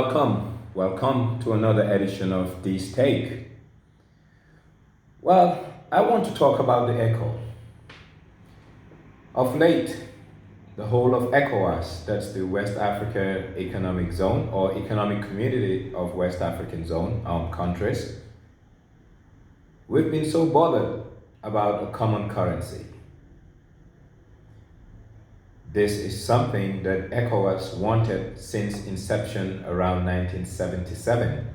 Welcome to another edition of This Take. Well, I want to talk about the ECO. Of late, the whole of ECOWAS, that's the West Africa Economic Zone or Economic Community of West African Zone countries, we've been so bothered about a common currency. This is something that ECOWAS wanted since inception around 1977.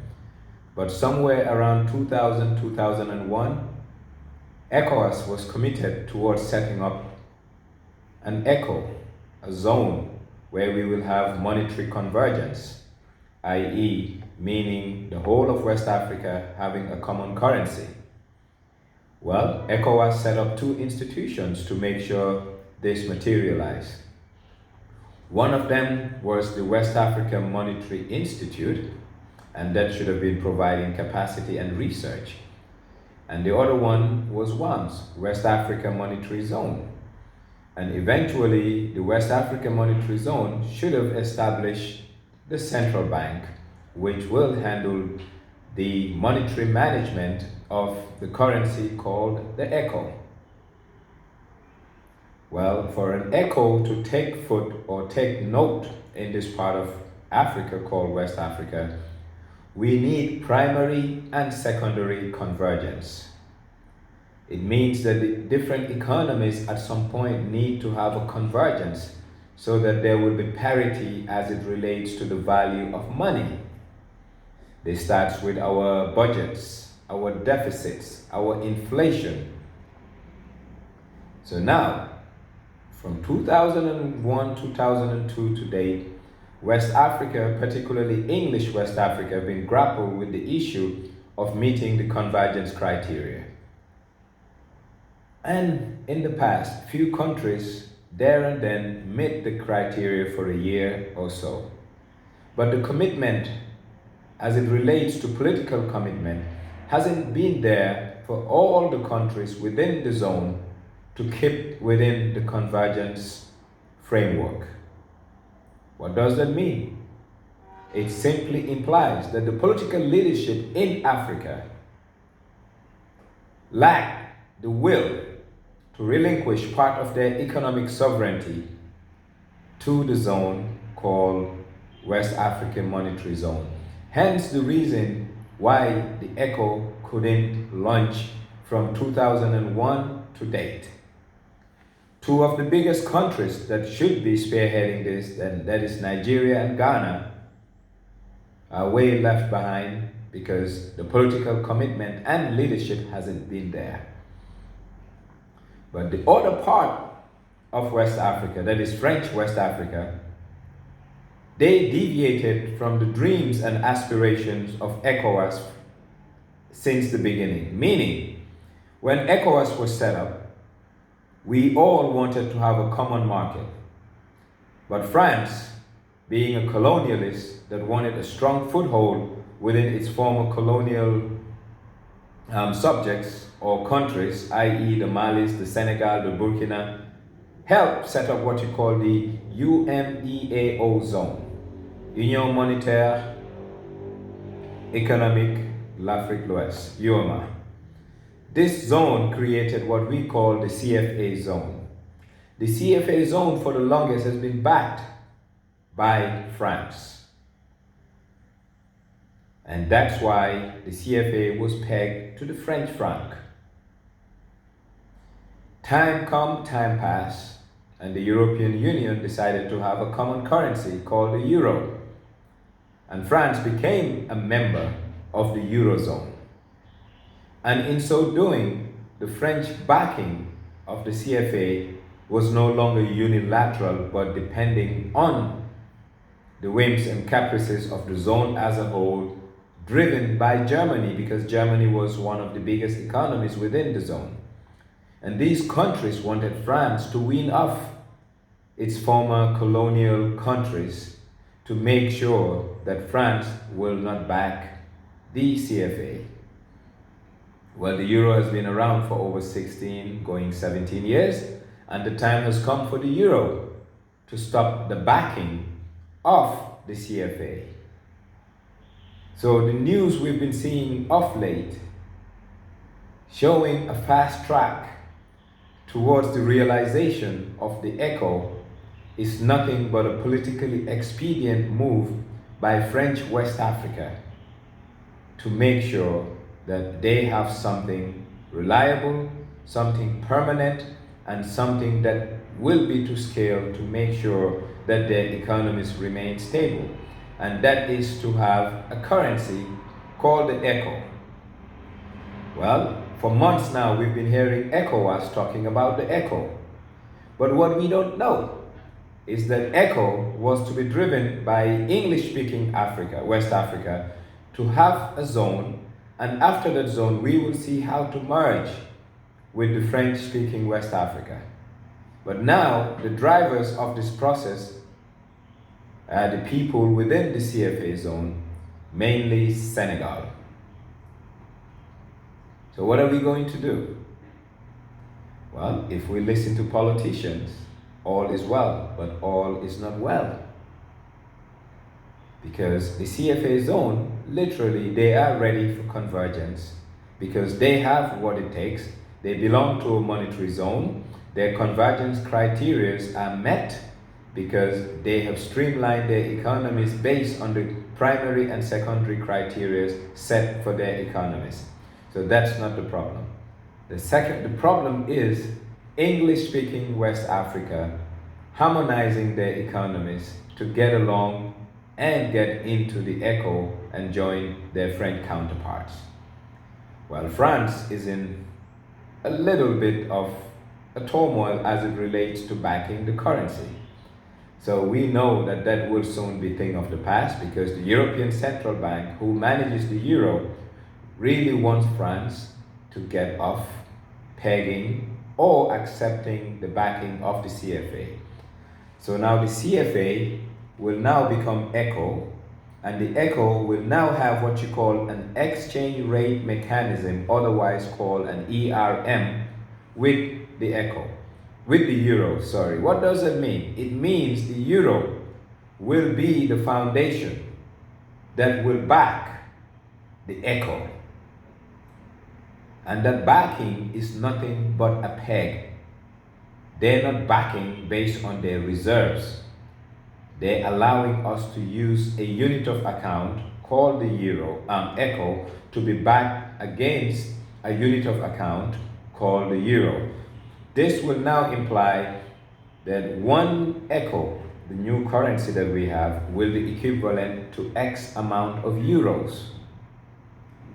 But somewhere around 2000, 2001, ECOWAS was committed towards setting up an ECO, a zone where we will have monetary convergence, i.e., meaning the whole of West Africa having a common currency. Well, ECOWAS set up two institutions to make sure this materialized. One of them was the West Africa Monetary Institute, and that should have been providing capacity and research. And the other one was WAMZ, West Africa Monetary Zone. And eventually, the West Africa Monetary Zone should have established the central bank, which will handle the monetary management of the currency called the ECO. Well, for an ECO to take foot or take note in this part of Africa called West Africa, we need primary and secondary convergence. It means that the different economies at some point need to have a convergence so that there will be parity as it relates to the value of money. This starts with our budgets, our deficits, our inflation. So now, from 2001, 2002 to date, West Africa, particularly English West Africa, have been grappled with the issue of meeting the convergence criteria. And in the past, few countries there and then met the criteria for a year or so. But the commitment, as it relates to political commitment, hasn't been there for all the countries within the zone to keep within the convergence framework. What does that mean? It simply implies that the political leadership in Africa lack the will to relinquish part of their economic sovereignty to the zone called West African Monetary Zone. Hence the reason why the ECO couldn't launch from 2001 to date. Two of the biggest countries that should be spearheading this, and that is Nigeria and Ghana, are way left behind because the political commitment and leadership hasn't been there. But the other part of West Africa, that is French West Africa, they deviated from the dreams and aspirations of ECOWAS since the beginning. Meaning, when ECOWAS was set up, we all wanted to have a common market. But France, being a colonialist that wanted a strong foothold within its former colonial subjects or countries, i.e. the Malis, the Senegal, the Burkina, helped set up what you call the UMEAO zone, Union Monetaire Économique l'Afrique l'Ouest, UMA. This zone created what we call the CFA zone. The CFA zone for the longest has been backed by France. And that's why the CFA was pegged to the French franc. Time come, time pass, and the European Union decided to have a common currency called the euro. And France became a member of the Eurozone. And in so doing, the French backing of the CFA was no longer unilateral, but depending on the whims and caprices of the zone as a whole, driven by Germany, because Germany was one of the biggest economies within the zone. And these countries wanted France to wean off its former colonial countries to make sure that France will not back the CFA. Well, the euro has been around for over 16, going 17 years, and the time has come for the euro to stop the backing of the CFA. So the news we've been seeing of late showing a fast track towards the realization of the ECO is nothing but a politically expedient move by French West Africa to make sure that they have something reliable, something permanent, and something that will be to scale to make sure that their economies remain stable. And that is to have a currency called the ECO. Well, for months now we've been hearing ECOWAS talking about the ECO. But what we don't know is that ECO was to be driven by English-speaking Africa, West Africa, to have a zone, and after that zone we will see how to merge with the French-speaking West Africa. But now the drivers of this process are the people within the CFA zone, mainly Senegal. So what are we going to do? Well, if we listen to politicians, all is well, but all is not well. Because the CFA zone, literally, they are ready for convergence because they have what it takes. They belong to a monetary zone. Their convergence criteria are met because they have streamlined their economies based on the primary and secondary criteria set for their economies. So that's not the problem. The problem is English-speaking West Africa harmonizing their economies to get along and get into the ECO and join their French counterparts. While France is in a little bit of a turmoil as it relates to backing the currency. So we know that that will soon be a thing of the past because the European Central Bank, who manages the euro, really wants France to get off pegging or accepting the backing of the CFA. So now the CFA will now become ECO, and the ECO will now have what you call an exchange rate mechanism, otherwise called an ERM, with the ECO, with the euro, sorry. What does that mean? It means the euro will be the foundation that will back the ECO. And that backing is nothing but a peg. They're not backing based on their reserves. They're allowing us to use a unit of account called the ECO to be backed against a unit of account called the euro. This will now imply that one ECO, the new currency that we have, will be equivalent to X amount of euros.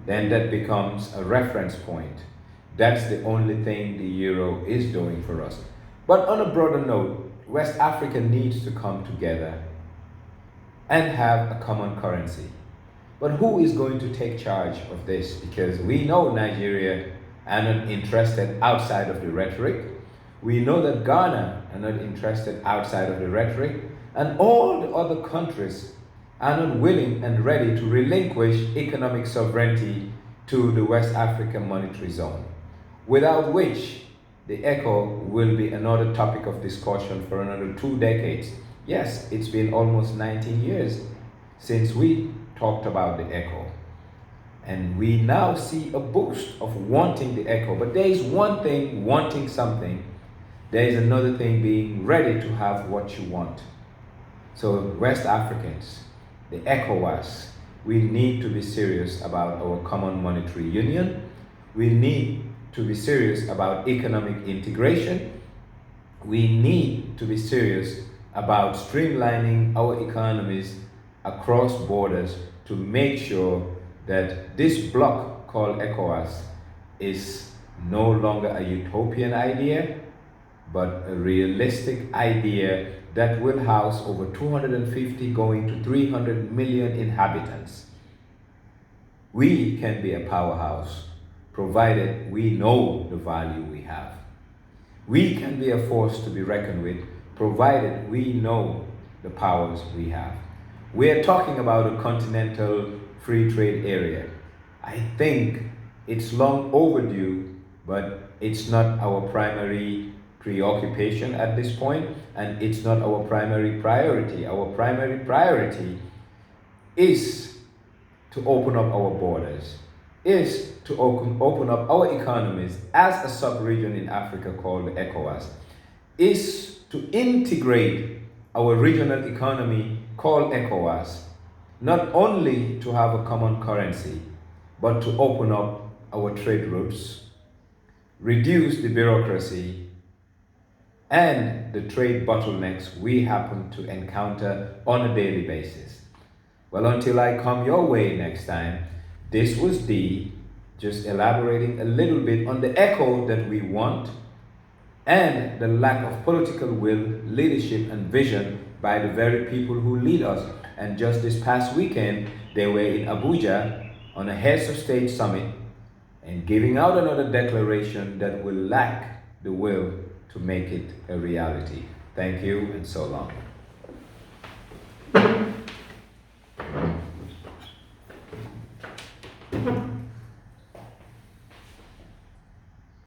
Then that becomes a reference point. That's the only thing the euro is doing for us. But on a broader note, West Africa needs to come together and have a common currency. But who is going to take charge of this? Because we know Nigeria are not interested outside of the rhetoric. We know that Ghana are not interested outside of the rhetoric. And all the other countries are not willing and ready to relinquish economic sovereignty to the West African monetary zone, without which the ECO will be another topic of discussion for another 2 decades. Yes, it's been almost 19 years since we talked about the ECO. And we now see a boost of wanting the ECO. But there is one thing, wanting something. There is another thing, being ready to have what you want. So West Africans, the ECOWAS, we need to be serious about our common monetary union. We need to be serious about economic integration. We need to be serious about streamlining our economies across borders to make sure that this bloc called ECOWAS is no longer a utopian idea, but a realistic idea that will house over 250 going to 300 million inhabitants. We can be a powerhouse provided we know the value we have. We can be a force to be reckoned with provided we know the powers we have. We are talking about a continental free trade area. I think it's long overdue, but it's not our primary preoccupation at this point, and it's not our primary priority. Our primary priority is to open up our borders, is to open up our economies as a sub-region in Africa called the ECOWAS, is to integrate our regional economy called ECOWAS, not only to have a common currency, but to open up our trade routes, reduce the bureaucracy and the trade bottlenecks we happen to encounter on a daily basis. Well, until I come your way next time, this was D, just elaborating a little bit on the echo that we want and the lack of political will, leadership, and vision by the very people who lead us. And just this past weekend, they were in Abuja on a Heads of State summit and giving out another declaration that will lack the will to make it a reality. Thank you, and so long.